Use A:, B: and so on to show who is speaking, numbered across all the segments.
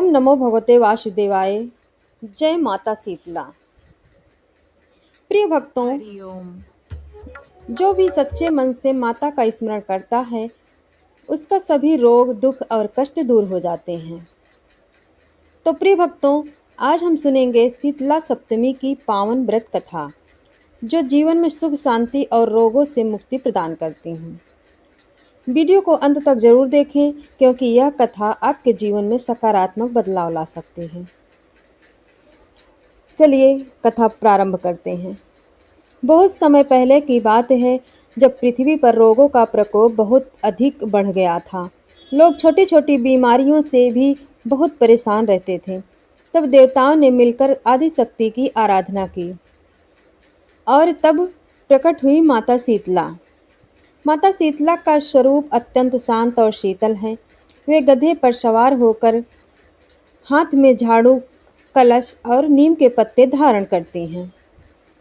A: ओम नमो भगवते वासुदेवाय। जय माता शीतला। प्रिय भक्तों,
B: हरिओम।
A: जो भी सच्चे मन से माता का स्मरण करता है उसका सभी रोग दुख और कष्ट दूर हो जाते हैं। तो प्रिय भक्तों, आज हम सुनेंगे शीतला सप्तमी की पावन व्रत कथा, जो जीवन में सुख शांति और रोगों से मुक्ति प्रदान करती हैं। वीडियो को अंत तक जरूर देखें, क्योंकि यह कथा आपके जीवन में सकारात्मक बदलाव ला सकती है। चलिए कथा प्रारंभ करते हैं। बहुत समय पहले की बात है, जब पृथ्वी पर रोगों का प्रकोप बहुत अधिक बढ़ गया था। लोग छोटी छोटी बीमारियों से भी बहुत परेशान रहते थे। तब देवताओं ने मिलकर आदि शक्ति की आराधना की और तब प्रकट हुई माता शीतला। माता शीतला का स्वरूप अत्यंत शांत और शीतल है। वे गधे पर सवार होकर हाथ में झाड़ू, कलश और नीम के पत्ते धारण करती हैं।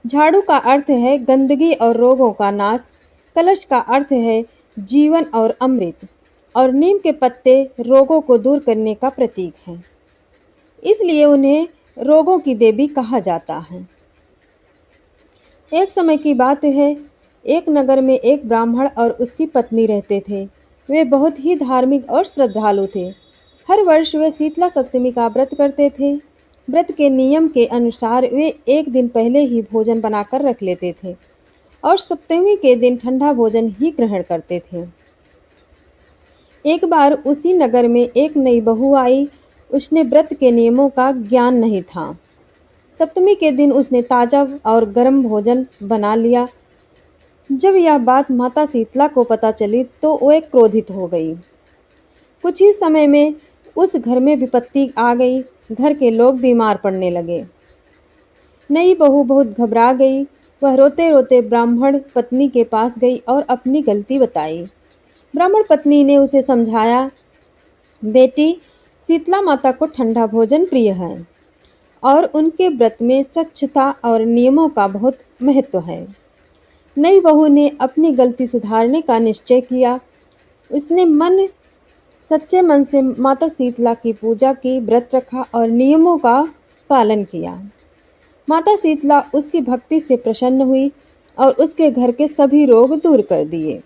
A: झाड़ू का अर्थ है गंदगी और रोगों का नाश, कलश का अर्थ है जीवन और अमृत, और नीम के पत्ते रोगों को दूर करने का प्रतीक है। इसलिए उन्हें रोगों की देवी कहा जाता है। एक समय की बात है, एक नगर में एक ब्राह्मण और उसकी पत्नी रहते थे। वे बहुत ही धार्मिक और श्रद्धालु थे। हर वर्ष वे शीतला सप्तमी का व्रत करते थे। व्रत के नियम के अनुसार वे एक दिन पहले ही भोजन बनाकर रख लेते थे और सप्तमी के दिन ठंडा भोजन ही ग्रहण करते थे। एक बार उसी नगर में एक नई बहू आई। उसने व्रत के नियमों का ज्ञान नहीं था। सप्तमी के दिन उसने ताज़ा और गर्म भोजन बना लिया। जब यह बात माता शीतला को पता चली तो वह क्रोधित हो गई। कुछ ही समय में उस घर में विपत्ति आ गई। घर के लोग बीमार पड़ने लगे। नई बहू बहुत घबरा गई। वह रोते रोते ब्राह्मण पत्नी के पास गई और अपनी गलती बताई। ब्राह्मण पत्नी ने उसे समझाया, बेटी, शीतला माता को ठंडा भोजन प्रिय है और उनके व्रत में स्वच्छता और नियमों का बहुत महत्व है। नई बहू ने अपनी गलती सुधारने का निश्चय किया। उसने सच्चे मन से माता शीतला की पूजा की, व्रत रखा और नियमों का पालन किया। माता शीतला उसकी भक्ति से प्रसन्न हुई और उसके घर के सभी रोग दूर कर दिए।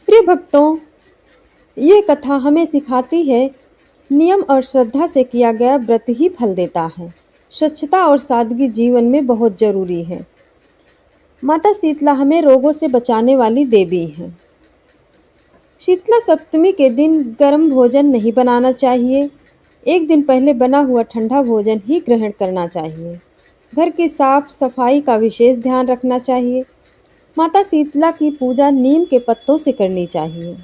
A: प्रिय भक्तों, ये कथा हमें सिखाती है, नियम और श्रद्धा से किया गया व्रत ही फल देता है। स्वच्छता और सादगी जीवन में बहुत जरूरी है। माता शीतला हमें रोगों से बचाने वाली देवी हैं। शीतला सप्तमी के दिन गर्म भोजन नहीं बनाना चाहिए। एक दिन पहले बना हुआ ठंडा भोजन ही ग्रहण करना चाहिए। घर की साफ सफाई का विशेष ध्यान रखना चाहिए। माता शीतला की पूजा नीम के पत्तों से करनी चाहिए।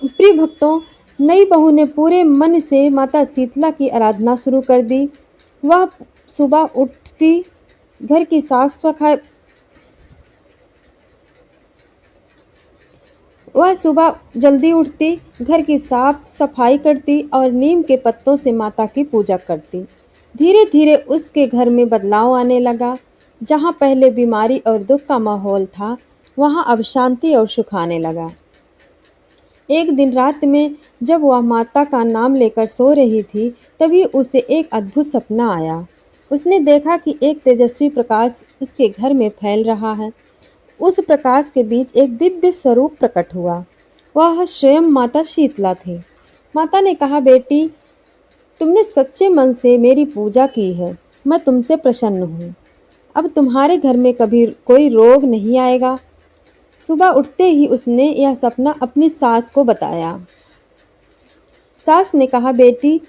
A: प्रिय भक्तों, नई बहू ने पूरे मन से माता शीतला की आराधना शुरू कर दी। वह सुबह उठती, घर की साफ सफाई वह सुबह जल्दी उठती, घर की साफ सफाई करती और नीम के पत्तों से माता की पूजा करती। धीरे धीरे उसके घर में बदलाव आने लगा। जहाँ पहले बीमारी और दुख का माहौल था, वहाँ अब शांति और सुख आने लगा। एक दिन रात में जब वह माता का नाम लेकर सो रही थी, तभी उसे एक अद्भुत सपना आया। उसने देखा कि एक तेजस्वी प्रकाश उसके घर में फैल रहा है। उस प्रकाश के बीच एक दिव्य स्वरूप प्रकट हुआ। वह स्वयं माता शीतला थी। माता ने कहा, बेटी, तुमने सच्चे मन से मेरी पूजा की है। मैं तुमसे प्रसन्न हूँ। अब तुम्हारे घर में कभी कोई रोग नहीं आएगा। सुबह उठते ही उसने यह सपना अपनी सास को बताया। सास ने कहा, बेटी,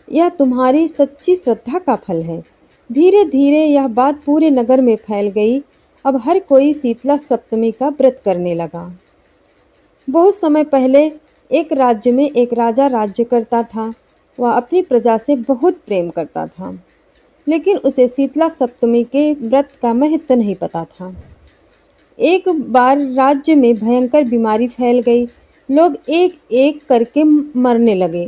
A: यह तुम्हारी सच्ची श्रद्धा का फल है। धीरे धीरे यह बात पूरे नगर में फैल गई। अब हर कोई शीतला सप्तमी का व्रत करने लगा। बहुत समय पहले एक राज्य में एक राजा राज्य करता था। वह अपनी प्रजा से बहुत प्रेम करता था, लेकिन उसे शीतला सप्तमी के व्रत का महत्व नहीं पता था। एक बार राज्य में भयंकर बीमारी फैल गई। लोग एक एक करके मरने लगे।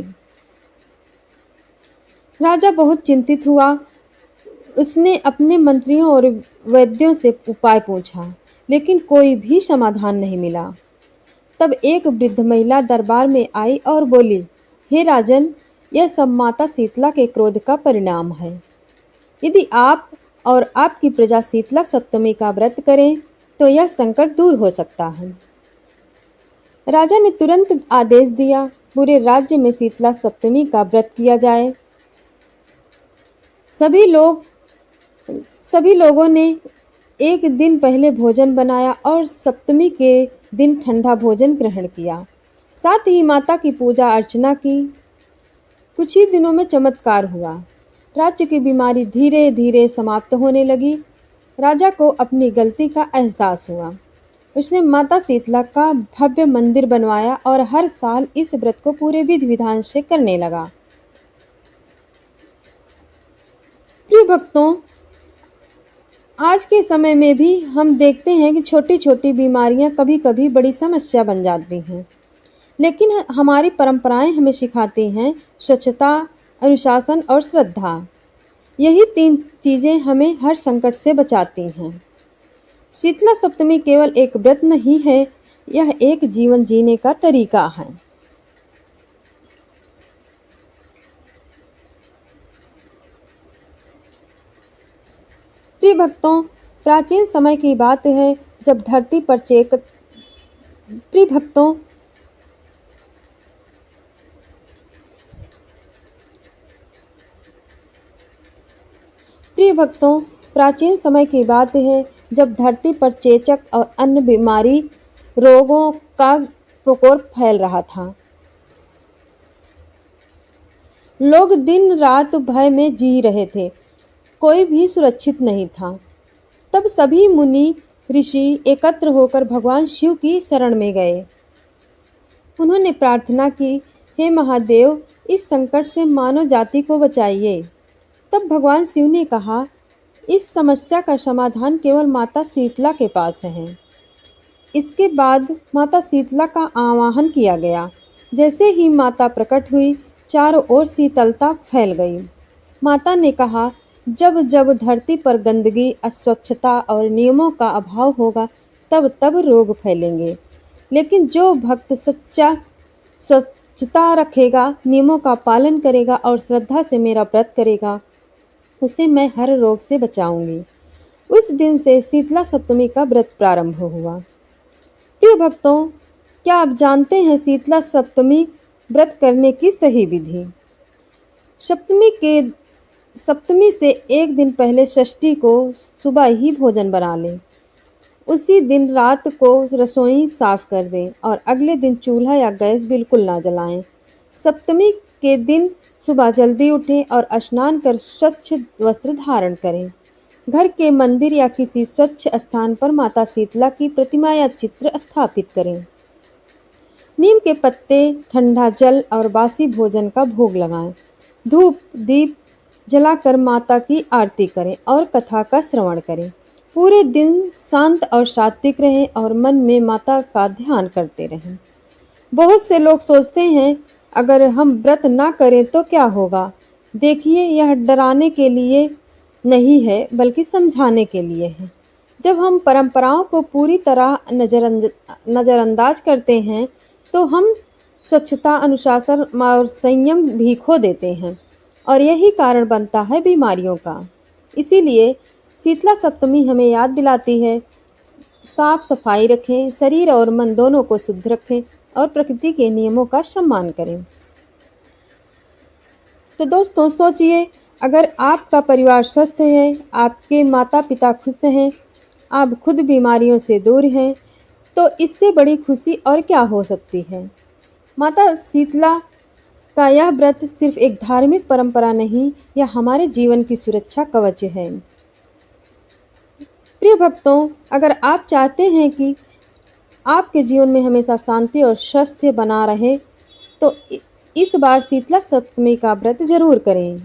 A: राजा बहुत चिंतित हुआ। उसने अपने मंत्रियों और वैद्यों से उपाय पूछा, लेकिन कोई भी समाधान नहीं मिला। तब एक वृद्ध महिला दरबार में आई और बोली, हे राजन, यह सब माता शीतला के क्रोध का परिणाम है। यदि आप और आपकी प्रजा शीतला सप्तमी का व्रत करें तो यह संकट दूर हो सकता है। राजा ने तुरंत आदेश दिया, पूरे राज्य में शीतला सप्तमी का व्रत किया जाए। सभी लोगों ने एक दिन पहले भोजन बनाया और सप्तमी के दिन ठंडा भोजन ग्रहण किया। साथ ही माता की पूजा अर्चना की। कुछ ही दिनों में चमत्कार हुआ। राज्य की बीमारी धीरे धीरे समाप्त होने लगी। राजा को अपनी गलती का एहसास हुआ। उसने माता शीतला का भव्य मंदिर बनवाया और हर साल इस व्रत को पूरे विधि विधान से करने लगा। प्रिय भक्तों, आज के समय में भी हम देखते हैं कि छोटी छोटी बीमारियां कभी कभी बड़ी समस्या बन जाती हैं, लेकिन हमारी परंपराएं हमें सिखाती हैं स्वच्छता, अनुशासन और श्रद्धा। यही 3 चीज़ें हमें हर संकट से बचाती हैं। शीतला सप्तमी केवल एक व्रत नहीं है, यह एक जीवन जीने का तरीका है। प्रिय भक्तों, प्राचीन समय की बात है जब धरती पर प्रिय भक्तों प्रिय भक्तों प्राचीन समय की बात है जब धरती पर चेचक और अन्य बीमारी रोगों का प्रकोप फैल रहा था। लोग दिन रात भय में जी रहे थे, कोई भी सुरक्षित नहीं था। तब सभी मुनि ऋषि एकत्र होकर भगवान शिव की शरण में गए। उन्होंने प्रार्थना की, हे महादेव, इस संकट से मानव जाति को बचाइए। तब भगवान शिव ने कहा, इस समस्या का समाधान केवल माता शीतला के पास है। इसके बाद माता शीतला का आवाहन किया गया। जैसे ही माता प्रकट हुई, चारों ओर शीतलता फैल गई। माता ने कहा, जब जब धरती पर गंदगी, अस्वच्छता और नियमों का अभाव होगा, तब तब रोग फैलेंगे। लेकिन जो भक्त सच्चा स्वच्छता रखेगा, नियमों का पालन करेगा और श्रद्धा से मेरा व्रत करेगा, उसे मैं हर रोग से बचाऊंगी। उस दिन से शीतला सप्तमी का व्रत प्रारंभ हुआ। प्रिय भक्तों, क्या आप जानते हैं शीतला सप्तमी व्रत करने की सही विधि? सप्तमी से एक दिन पहले षष्ठी को सुबह ही भोजन बना लें। उसी दिन रात को रसोई साफ कर दें और अगले दिन चूल्हा या गैस बिल्कुल ना जलाएं। सप्तमी के दिन सुबह जल्दी उठें और स्नान कर स्वच्छ वस्त्र धारण करें। घर के मंदिर या किसी स्वच्छ स्थान पर माता शीतला की प्रतिमा या चित्र स्थापित करें। नीम के पत्ते, ठंडा जल और बासी भोजन का भोग लगाएं। धूप दीप जलाकर माता की आरती करें और कथा का श्रवण करें। पूरे दिन शांत और सात्विक रहें और मन में माता का ध्यान करते रहें। बहुत से लोग सोचते हैं, अगर हम व्रत ना करें तो क्या होगा? देखिए, यह डराने के लिए नहीं है, बल्कि समझाने के लिए है। जब हम परंपराओं को पूरी तरह नज़रअंदाज करते हैं तो हम स्वच्छता, अनुशासन और संयम भी खो देते हैं और यही कारण बनता है बीमारियों का। इसीलिए शीतला सप्तमी हमें याद दिलाती है, साफ सफाई रखें, शरीर और मन दोनों को शुद्ध रखें और प्रकृति के नियमों का सम्मान करें। तो दोस्तों, सोचिए, अगर आपका परिवार स्वस्थ है, आपके माता पिता खुश हैं, आप खुद बीमारियों से दूर हैं, तो इससे बड़ी खुशी और क्या हो सकती है। माता शीतला का यह व्रत सिर्फ एक धार्मिक परंपरा नहीं, यह हमारे जीवन की सुरक्षा कवच है। प्रिय भक्तों, अगर आप चाहते हैं कि आपके जीवन में हमेशा शांति और स्वास्थ्य बना रहे, तो इस बार शीतला सप्तमी का व्रत जरूर करें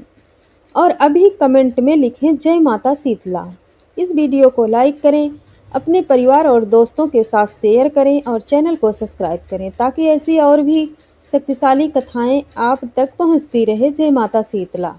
A: और अभी कमेंट में लिखें, जय माता शीतला। इस वीडियो को लाइक करें, अपने परिवार और दोस्तों के साथ शेयर करें और चैनल को सब्सक्राइब करें ताकि ऐसी और भी शक्तिशाली कथाएं आप तक पहुंचती रहे। जय माता शीतला।